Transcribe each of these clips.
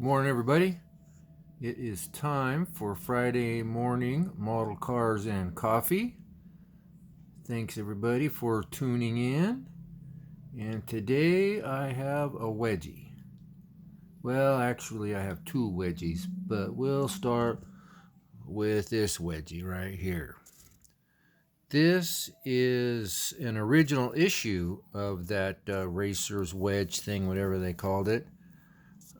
Good morning, everybody. It is time for Friday morning model cars and coffee. Thanks everybody for tuning in. And today I have a wedgie. Well, actually I have two wedgies, but we'll start with this wedgie right here. This is an original issue of that Racer's Wedge thing, whatever they called it.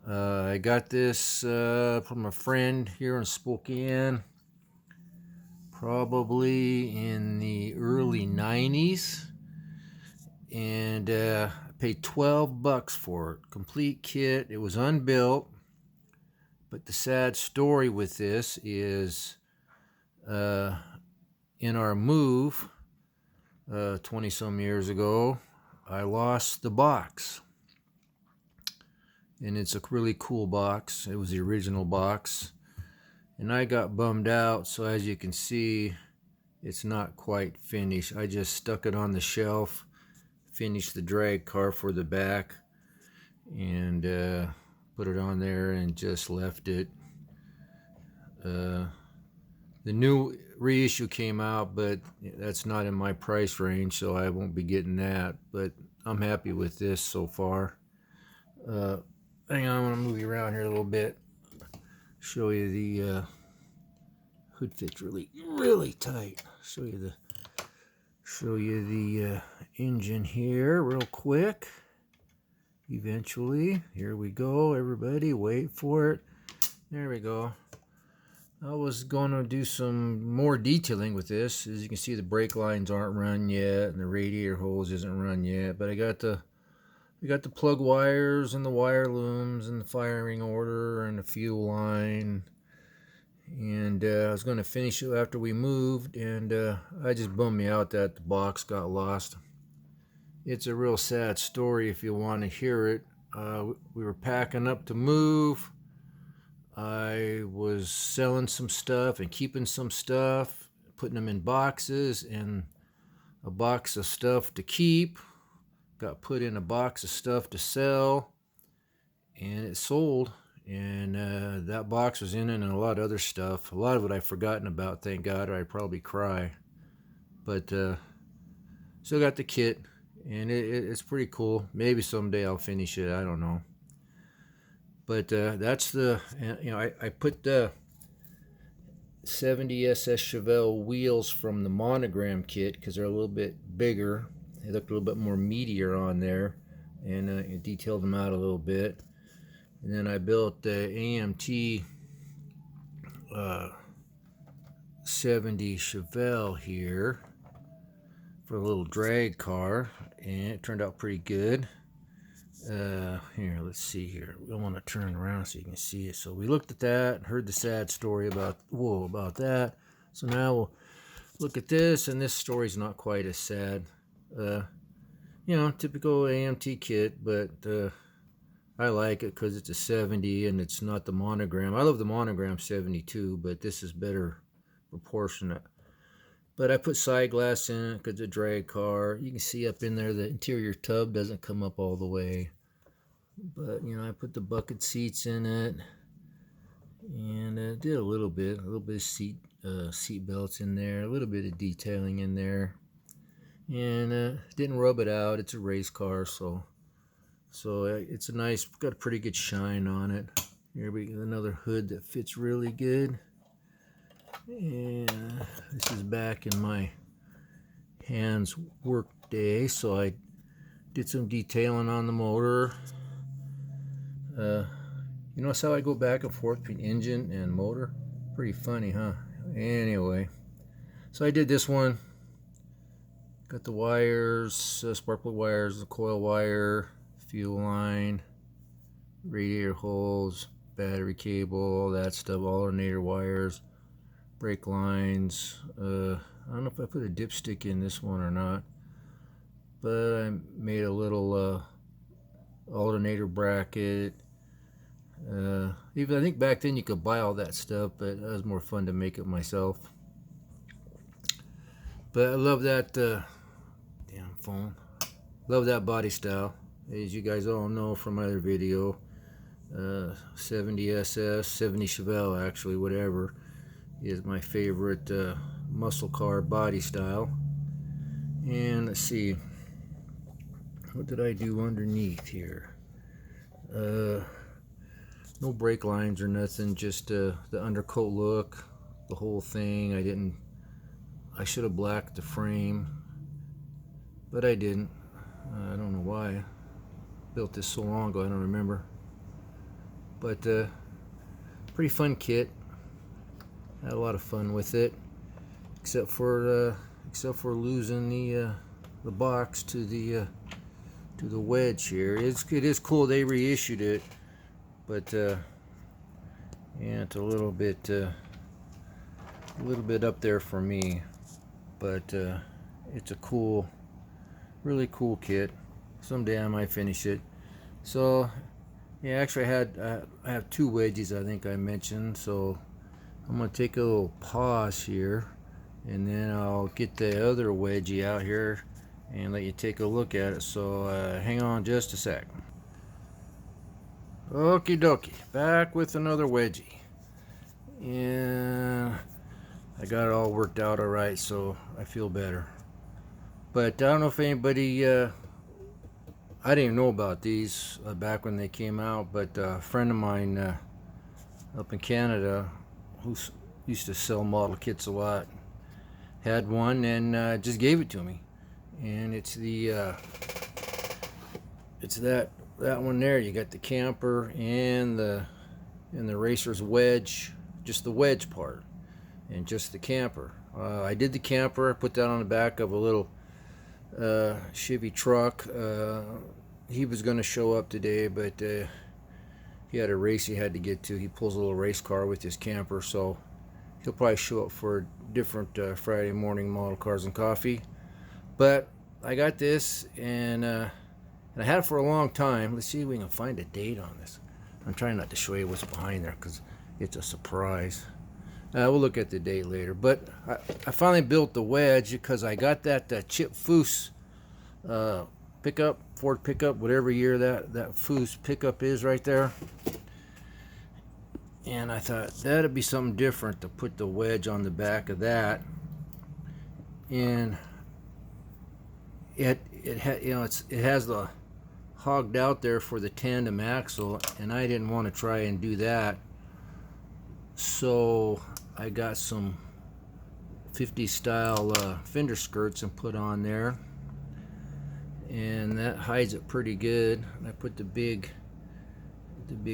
I got this from a friend here in Spokane, probably in the early 90s, and I paid $12 for it. Complete kit. It was unbuilt, but the sad story with this is in our move 20 some years ago, I lost the box. And it's a really cool box. It was the original box, and I got bummed out. So as you can see, it's not quite finished. I just stuck it on the shelf, finished the drag car for the back, and put it on there and just left it. The new reissue came out, but that's not in my price range, so I won't be getting that, but I'm happy with this so far. Hang on, I'm going to move you around here a little bit. Show you the hood fits really tight. Show you the engine here real quick. Eventually, here we go. Everybody, wait for it. There we go. I was going to do some more detailing with this. As you can see, the brake lines aren't run yet, and the radiator hose isn't run yet. But I got the plug wires and the wire looms and the firing order and the fuel line, and I was going to finish it after we moved, and I just bummed me out that the box got lost. It's a real sad story if you want to hear it. We were packing up to move. I was selling some stuff and keeping some stuff, putting them in boxes, and a box of stuff to keep got put in a box of stuff to sell, and it sold. And that box was in it, and a lot of other stuff. A lot of it I've forgotten about, thank God, or I'd probably cry. But still got the kit, and it's pretty cool. Maybe someday I'll finish it, I don't know. But that's the, I put the 70 SS Chevelle wheels from the monogram kit because they're a little bit bigger. They look a little bit more meatier on there, and I detailed them out a little bit. And then I built the Amt 70 Chevelle here for a little drag car, and it turned out pretty good. Here, let's see here. We want to turn around so you can see it. So we looked at that, heard the sad story about that. So now we'll look at this, and this story's not quite as sad. Typical Amt kit, but I like it because it's a 70 and it's not the monogram. I love the monogram 72, but this is better proportionate. But I put side glass in it because it's a drag car. You can see up in there the interior tub doesn't come up all the way. But, I put the bucket seats in it, and did a little bit of seat belts in there, a little bit of detailing in there. And didn't rub it out. It's a race car, so it's a nice, got a pretty good shine on it. Here we got another hood that fits really good. And this is back in my hands work day, so I did some detailing on the motor. Notice how I go back and forth between engine and motor? Pretty funny, huh? Anyway, so I did this one. Got the wires, spark plug wires, the coil wire, fuel line, radiator hose, battery cable, all that stuff, alternator wires, brake lines. I don't know if I put a dipstick in this one or not, but I made a little alternator bracket. Even I think back then you could buy all that stuff, but it was more fun to make it myself. But I love that damn phone. Love that body style. As you guys all know from my other video, 70 SS, 70 Chevelle actually, whatever, is my favorite muscle car body style. And let's see, what did I do underneath here? No brake lines or nothing, just the undercoat look, the whole thing. I should have blacked the frame, but I didn't. I don't know why. I built this so long ago, I don't remember. But pretty fun kit. Had a lot of fun with it, except for losing the box to the Wedge here. It is cool they reissued it, but yeah, it's a little bit up there for me. But it's a cool, really cool kit. Someday I might finish it. So yeah, actually I have two wedges I think I mentioned. So I'm gonna take a little pause here, and then I'll get the other wedgie out here and let you take a look at it. So hang on just a sec. Okie dokie, back with another wedgie. And I got it all worked out alright, so I feel better. But I don't know if anybody, I didn't even know about these back when they came out, but a friend of mine up in Canada who used to sell model kits a lot had one and just gave it to me. And it's that one there. You got the camper and the racer's wedge, just the wedge part, and just the camper. I did the camper. I put that on the back of a little Chevy truck. He was going to show up today, but he had a race he had to get to. He pulls a little race car with his camper, so he'll probably show up for a different Friday morning model cars and coffee. But I got this, and I had it for a long time. Let's see if we can find a date on this. I'm trying not to show you what's behind there because it's a surprise. We'll look at the date later. But I finally built the wedge because I got that Chip Foose pickup, Ford pickup, whatever year that Foose pickup is right there. And I thought that'd be something different to put the wedge on the back of that. And it has the hogged out there for the tandem axle, and I didn't want to try and do that. So I got some 50s style fender skirts and put on there, and that hides it pretty good. And I put the big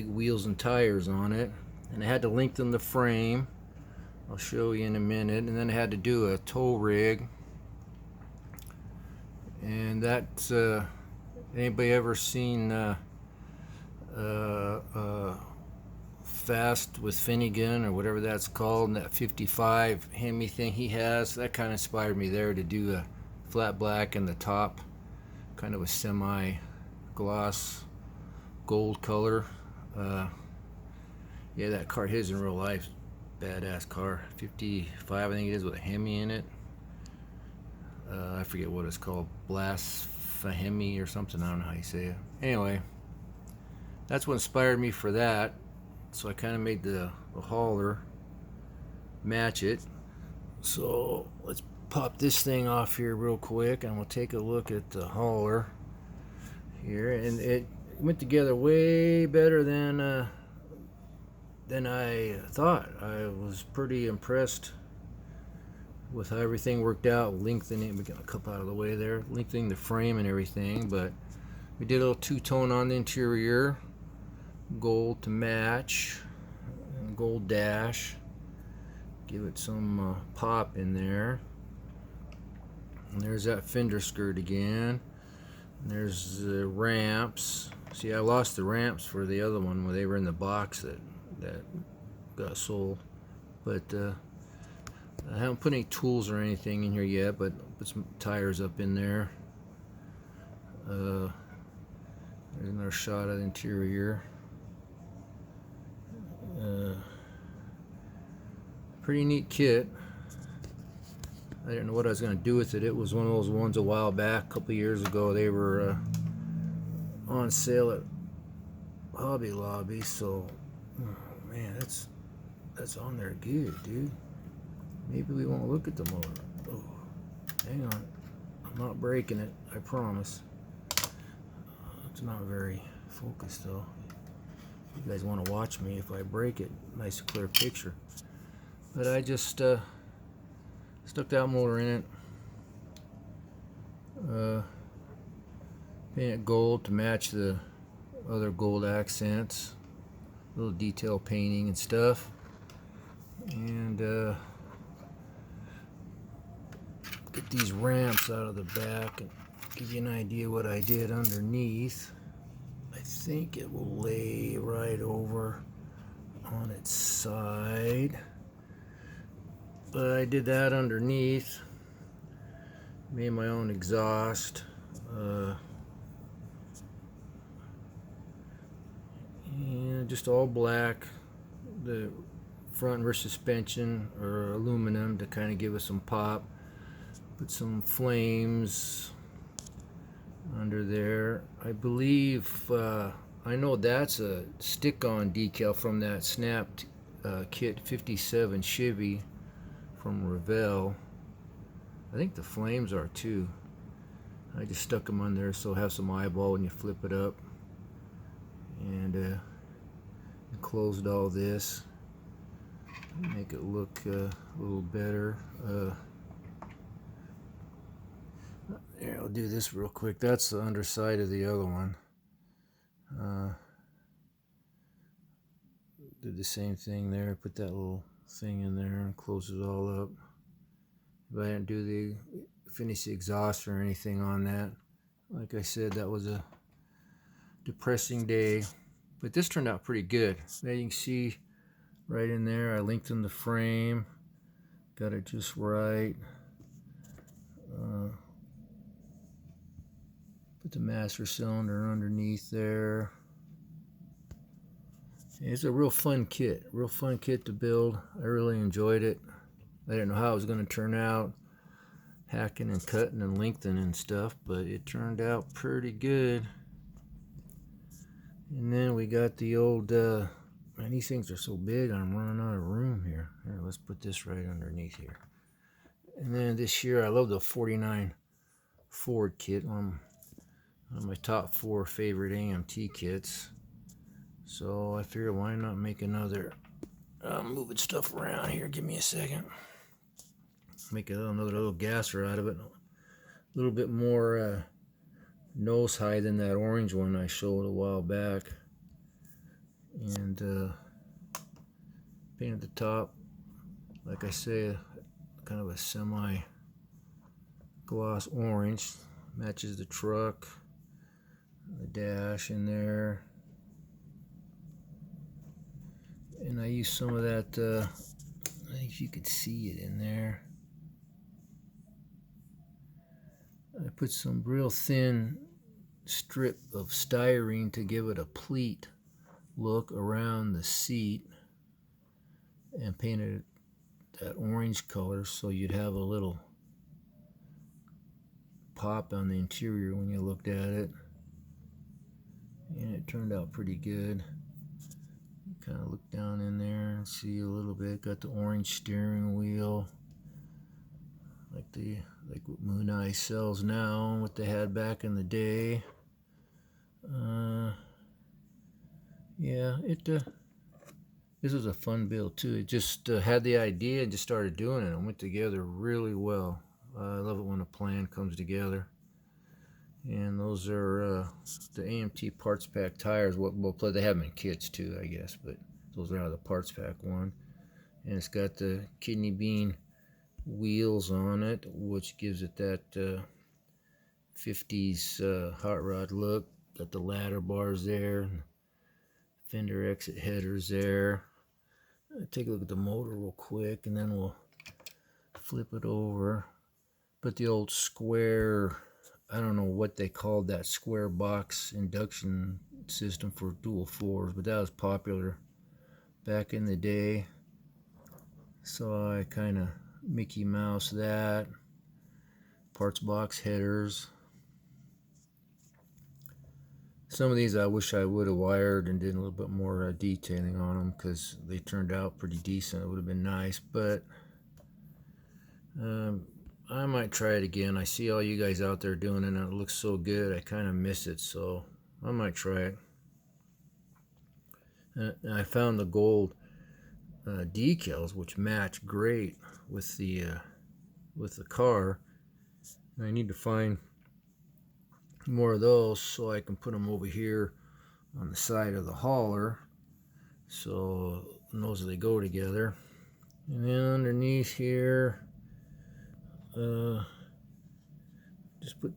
wheels and tires on it, and I had to lengthen the frame. I'll show you in a minute. And then I had to do a tow rig, and that's anybody ever seen Fast with Finnegan or whatever that's called, and that 55 Hemi thing he has? That kind of inspired me there to do a flat black and the top kind of a semi gloss gold color. Yeah, that car, his in real life, badass car. 55 I think it is, with a Hemi in it. I forget what it's called, Blasphemy or something. I don't know how you say it. Anyway, that's what inspired me for that. So I kind of made the hauler match it. So let's pop this thing off here real quick, and we'll take a look at the hauler here. And it went together way better than I thought. I was pretty impressed with how everything worked out. Lengthening, we're gonna cup out of the way there, lengthening the frame and everything. But we did a little two-tone on the interior, gold to match, and gold dash, give it some pop in there. And there's that fender skirt again. And there's the ramps. See, I lost the ramps for the other one when they were in the box that got sold. But I haven't put any tools or anything in here yet, but put some tires up in there. There's another shot of the interior. Pretty neat kit. I didn't know what I was going to do with it. It was one of those ones a while back, a couple years ago. They were on sale at Hobby Lobby, so oh, man, that's on there good, dude. Maybe we won't look at the motor. Oh, hang on. I'm not breaking it, I promise. It's not very focused though. You guys want to watch me if I break it. Nice clear picture. But I just stuck that motor in it. Paint it gold to match the other gold accents. Little detail painting and stuff. And get these ramps out of the back and give you an idea what I did underneath. I think it will lay right over on its side, but I did that underneath. Made my own exhaust, and just all black. The front rear suspension are aluminum to kind of give us some pop. Put some flames under there. I believe, I know that's a stick-on decal from that snapped kit 57 Chevy from Revell. I think the flames are too. I just stuck them on there so have some eyeball when you flip it up. And closed all this. Make it look a little better. Here, I'll do this real quick. That's the underside of the other one. Did the same thing there. Put that little thing in there and close it all up. But I didn't do finish the exhaust or anything on that. Like I said, that was a depressing day. But this turned out pretty good. Now you can see right in there, I lengthened the frame. Got it just right. Put the master cylinder underneath there. It's a real fun kit to build. I really enjoyed it. I didn't know how it was going to turn out, hacking and cutting and lengthening and stuff, but it turned out pretty good. And then we got the old, man, these things are so big I'm running out of room here. Here, let's put this right underneath here. And then this year, I love the 49 Ford kit, one of my top 4 favorite AMT kits. So I figured, why not make another? I'm moving stuff around here. Give me a second. Make another little gasser out of it. A little bit more nose high than that orange one I showed a while back. And painted the top, like I say, kind of a semi gloss orange. Matches the truck. The dash in there. And I used some of that, I think if you could see it in there. I put some real thin strip of styrene to give it a pleat look around the seat, and painted it that orange color so you'd have a little pop on the interior when you looked at it. And it turned out pretty good. Kind of look down in there and see a little bit. Got the orange steering wheel, like what Moon Eye sells now, what they had back in the day. Yeah, this was a fun build too. It just had the idea and just started doing it. It went together really well. I love it when a plan comes together. And those are the AMT parts pack tires. Well, they have them in kits too, I guess, but those are out of the parts pack one. And it's got the kidney bean wheels on it, which gives it that 50s hot rod look. Got the ladder bars there, and fender exit headers there. Take a look at the motor real quick, and then we'll flip it over. Put the old square, I don't know what they called that square box induction system for dual 4s, but that was popular back in the day. So I kind of Mickey Mouse that. Parts box headers. Some of these I wish I would have wired and did a little bit more detailing on them, because they turned out pretty decent. It would have been nice, but I might try it again. I see all you guys out there doing it and it looks so good. I kind of miss it, so I might try it. I found the gold decals, which match great with the car. I need to find more of those so I can put them over here on the side of the hauler, so those they go together. And then underneath here, just put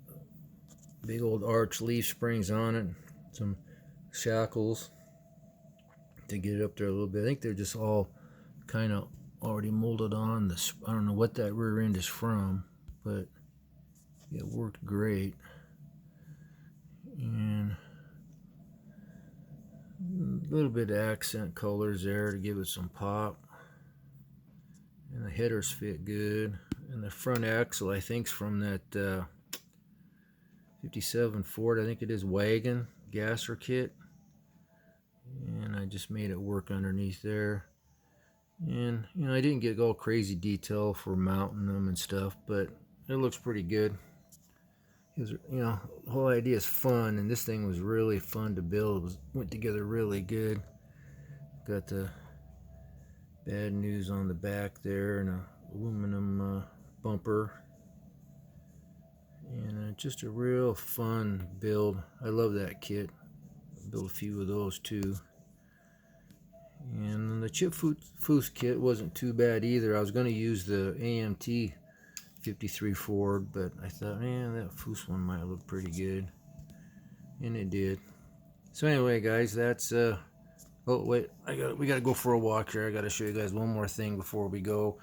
big old arch leaf springs on it, some shackles to get it up there a little bit. I think they're just all kind of already molded on. This, I don't know what that rear end is from, but it worked great. And a little bit of accent colors there to give it some pop. And the headers fit good. And the front axle, I think, is from that 57 Ford, I think it is, wagon gasser kit. And I just made it work underneath there. And, you know, I didn't get all crazy detail for mounting them and stuff, but it looks pretty good. Because, you know, the whole idea is fun, and this thing was really fun to build. It went together really good. Got the bad news on the back there, and a aluminum bumper. And just a real fun build. I love that kit. Built a few of those too. And the chip foose kit wasn't too bad either. I was going to use the Amt 53 Ford, but I thought, man, that foose one might look pretty good. And it did. So anyway, guys, that's oh wait, we gotta go for a walk here. I gotta show you guys one more thing before we go.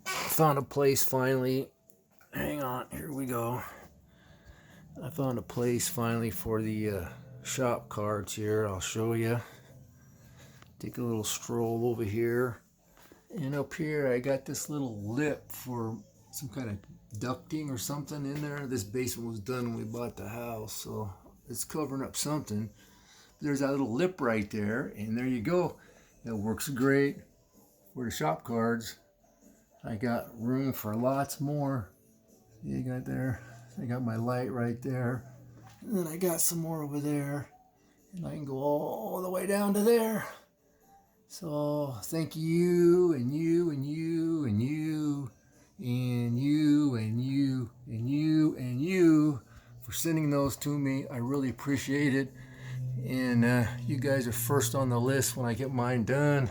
Found a place finally. Hang on, here we go. I found a place finally for the shop cards here. I'll show you. Take a little stroll over here. And up here I got this little lip for some kind of ducting or something in there. This basement was done when we bought the house, so it's covering up something. There's that little lip right there, and there you go. It works great for the shop cards. I got room for lots more. You got there. I got my light right there. And then I got some more over there. And I can go all the way down to there. So thank you, and you, and you, and you, and you, and you, and you, and you for sending those to me. I really appreciate it. And you guys are first on the list when I get mine done.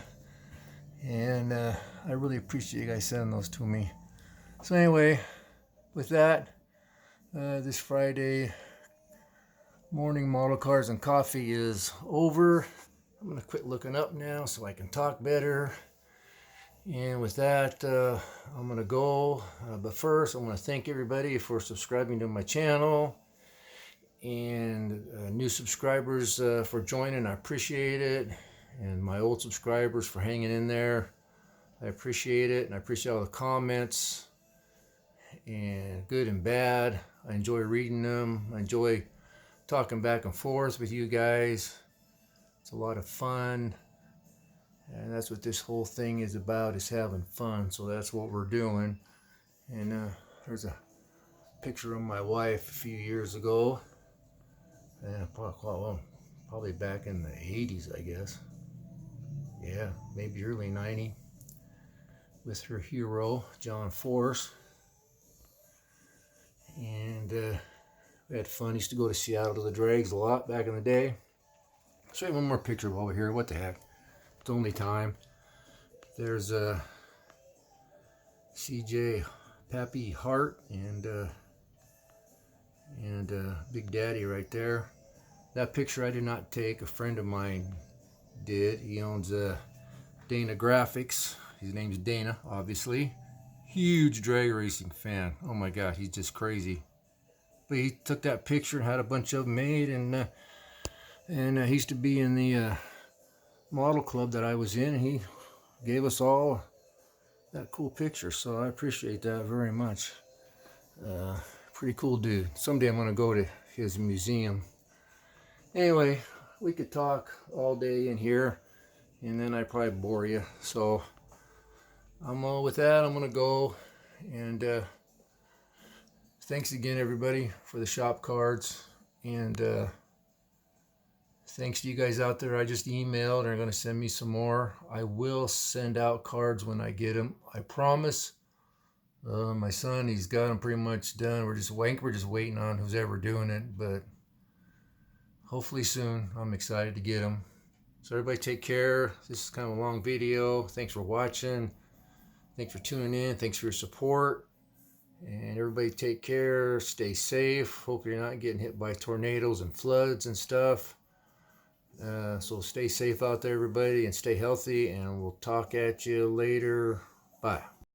And I really appreciate you guys sending those to me. So anyway, with that, this Friday morning model cars and coffee is over. I'm going to quit looking up now so I can talk better. And with that, I'm going to go. But first, I want to thank everybody for subscribing to my channel. And new subscribers for joining. I appreciate it. And my old subscribers for hanging in there. I appreciate it. And I appreciate all the comments. And good and bad. I enjoy reading them. I enjoy talking back and forth with you guys. It's a lot of fun, and that's what this whole thing is about, is having fun. So that's what we're doing. And there's a picture of my wife a few years ago, and probably back in the 80s, I guess. Yeah, maybe early 90, with her hero, John Force. And we had fun. Used to go to Seattle to the drags a lot back in the day. I'll show you one more picture over here. What the heck? It's only time. There's CJ Pappy Hart and Big Daddy right there. That picture I did not take. A friend of mine did. He owns Dana Graphics. His name's Dana, obviously. Huge drag racing fan. Oh my God, he's just crazy. But he took that picture and had a bunch of them made, and he used to be in the model club that I was in, and he gave us all that cool picture. So I appreciate that very much. Pretty cool dude. Someday I'm going to go to his museum Anyway, we could talk all day in here, and then I'd probably bore you. So with that, I'm gonna go. And thanks again, everybody, for the shop cards. And thanks to you guys out there. I just emailed and are going to send me some more. I will send out cards when I get them. I promise. My son, he's got them pretty much done. We're just waiting on who's ever doing it, but hopefully soon. I'm excited to get them. So everybody take care. This is kind of a long video. Thanks for watching. Thanks for tuning in. Thanks for your support. And everybody take care. Stay safe. Hope you're not getting hit by tornadoes and floods and stuff. So stay safe out there, everybody, and stay healthy. And we'll talk at you later. Bye.